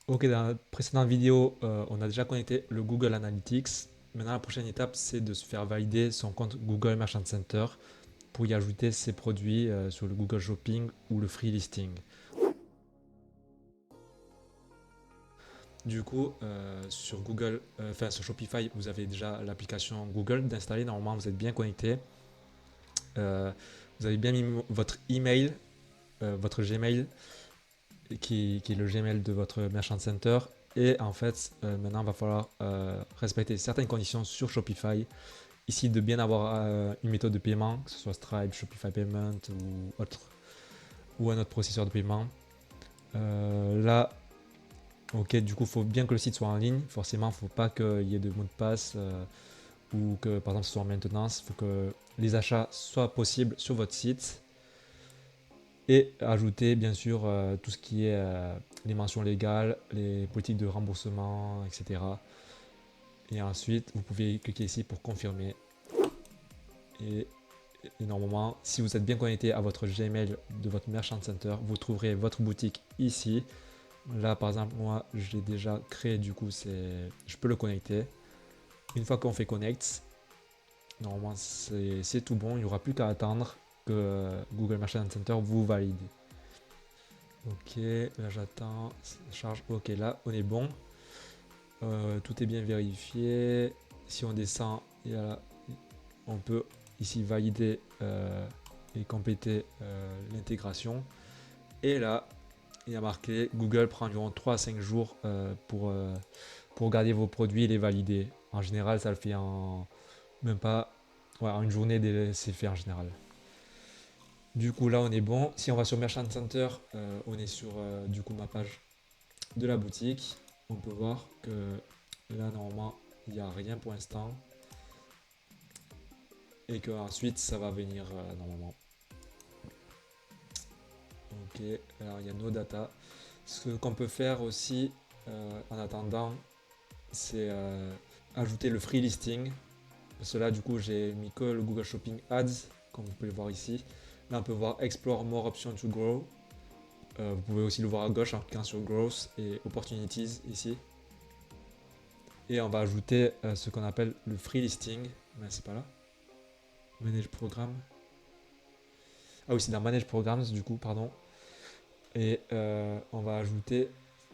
Ok, dans la précédente vidéo, on a déjà connecté le Google Analytics. Maintenant, la prochaine étape, c'est de se faire valider son compte Google Merchant Center pour y ajouter ses produits sur le Google Shopping ou le Free Listing. Du coup, sur Google, sur Shopify, vous avez déjà l'application Google d'installer. Normalement, vous êtes bien connecté. Euh, vous avez bien mis votre email, votre Gmail, qui est le Gmail de votre Merchant Center. Et en fait, maintenant, il va falloir respecter certaines conditions sur Shopify. Ici, de bien avoir une méthode de paiement, que ce soit Stripe, Shopify Payment ou autre, ou un autre processeur de paiement. Là, ok, du coup, il faut bien que le site soit en ligne. Forcément, il ne faut pas qu'il y ait de mot de passe ou que, par exemple, ce soit en maintenance. Il faut que les achats soient possibles sur votre site. Et ajouter, bien sûr, tout ce qui est les mentions légales, les politiques de remboursement, etc. Et ensuite, vous pouvez cliquer ici pour confirmer. Et, et normalement, si vous êtes bien connecté à votre Gmail de votre Merchant Center, vous trouverez votre boutique ici. Là, par exemple, moi, je l'ai déjà créé, du coup, je peux le connecter. Une fois qu'on fait connect, normalement, c'est tout bon. Il n'y aura plus qu'à attendre que Google Merchant Center vous valide. Ok, là j'attends, charge. Ok, là on est bon. Tout est bien vérifié. Si on descend, on peut ici valider et compléter l'intégration. Et là, il y a marqué Google prend environ 3 à 5 jours pour garder vos produits et les valider. En général, ça le fait en même pas, ouais, en une journée, c'est fait en général. Du coup, là, on est bon. Si on va sur Merchant Center, on est sur du coup ma page de la boutique. On peut voir que là, normalement, il n'y a rien pour l'instant. Et que ensuite ça va venir normalement. Ok, alors il y a nos data. Ce qu'on peut faire aussi en attendant, c'est ajouter le free listing. Parce que là, du coup, j'ai mis que le Google Shopping Ads, comme vous pouvez le voir ici. Là, on peut voir Explore More Options to Grow. Vous pouvez aussi le voir à gauche en cliquant sur Growth et Opportunities ici. Et on va ajouter ce qu'on appelle le free listing. Mais c'est pas là. Manage Programme. Ah oui, c'est dans Manage Programs, du coup, pardon. Et on va ajouter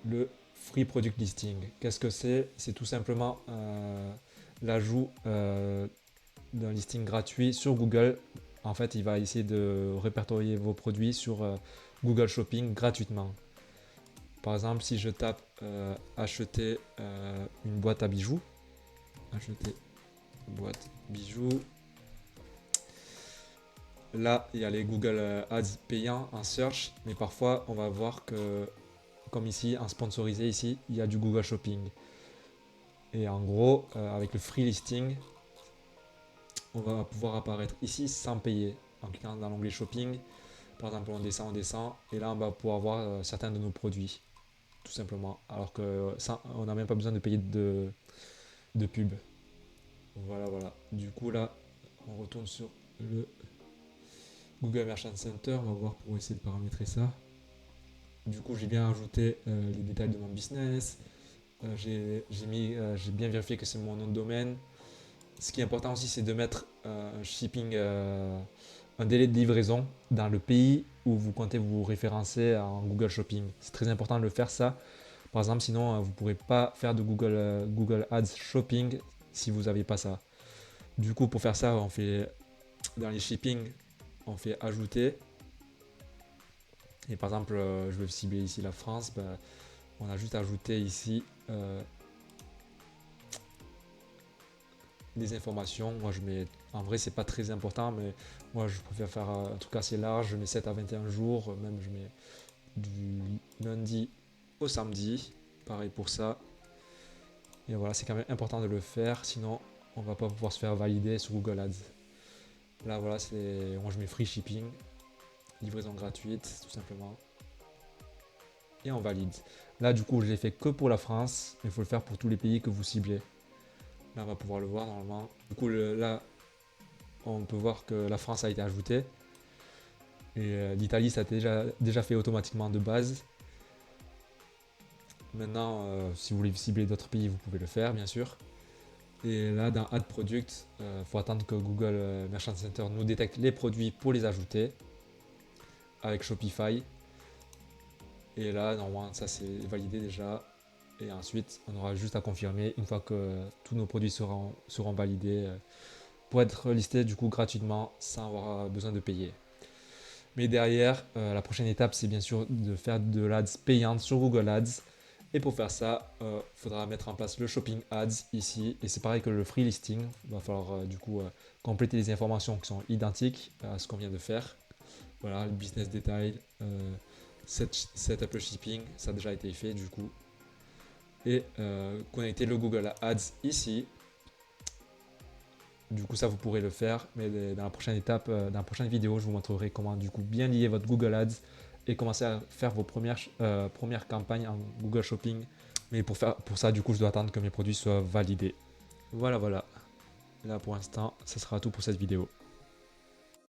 le Free Product Listing. Qu'est-ce que c'est? C'est tout simplement l'ajout d'un listing gratuit sur Google. En fait, il va essayer de répertorier vos produits sur Google Shopping gratuitement. Par exemple, si je tape acheter une boîte à bijoux, acheter boîte bijoux, là il y a les Google Ads payants en search, mais parfois on va voir que, comme ici, en sponsorisé, ici, il y a du Google Shopping. Et en gros, avec le free listing, on va pouvoir apparaître ici sans payer. En cliquant dans l'onglet Shopping, par exemple, on descend, et là, on va pouvoir voir certains de nos produits, tout simplement. Alors que ça, on n'a même pas besoin de payer de pub. Voilà, voilà. Du coup, là, on retourne sur le Google Merchant Center. On va voir pour essayer de paramétrer ça. Du coup, j'ai bien ajouté les détails de mon business. J'ai bien vérifié que c'est mon nom de domaine. Ce qui est important aussi, c'est de mettre un shipping, un délai de livraison dans le pays où vous comptez vous référencer en Google Shopping. C'est très important de le faire ça. Par exemple, sinon vous ne pourrez pas faire de Google Ads Shopping si vous n'avez pas ça. Du coup, pour faire ça, on fait dans les shipping, on fait ajouter. Et par exemple, je vais cibler ici la France. Ben, on a juste ajouté ici des informations. Moi, je mets. En vrai, c'est pas très important, mais moi, je préfère faire un truc assez large. Je mets 7 à 21 jours. Même, je mets du lundi au samedi. Pareil pour ça. Et voilà, c'est quand même important de le faire. Sinon, on va pas pouvoir se faire valider sur Google Ads. Là, voilà, c'est. Moi, je mets free shipping. Livraison gratuite, tout simplement. Et on valide. Là, du coup, je l'ai fait que pour la France. Il faut le faire pour tous les pays que vous ciblez. Là, on va pouvoir le voir normalement. Du coup, là, on peut voir que la France a été ajoutée. Et l'Italie, ça a déjà fait automatiquement de base. Maintenant, si vous voulez cibler d'autres pays, vous pouvez le faire, bien sûr. Et là, dans Add Product, il faut attendre que Google Merchant Center nous détecte les produits pour les ajouter avec Shopify. Et là, normalement, ça c'est validé déjà. Et ensuite, on aura juste à confirmer une fois que tous nos produits seront validés pour être listés du coup gratuitement sans avoir besoin de payer. Mais derrière, la prochaine étape, c'est bien sûr de faire de l'Ads payante sur Google Ads. Et pour faire ça, il faudra mettre en place le Shopping Ads ici. Et c'est pareil que le Free Listing. Il va falloir du coup compléter les informations qui sont identiques à ce qu'on vient de faire. Voilà, le business detail, setup le shipping, ça a déjà été fait du coup. Et connecter le Google Ads ici. Du coup, ça vous pourrez le faire, mais dans la prochaine étape, dans la prochaine vidéo, je vous montrerai comment du coup bien lier votre Google Ads et commencer à faire vos premières campagnes en Google Shopping. Mais pour ça, du coup, je dois attendre que mes produits soient validés. Voilà, voilà. Là, pour l'instant, ce sera tout pour cette vidéo.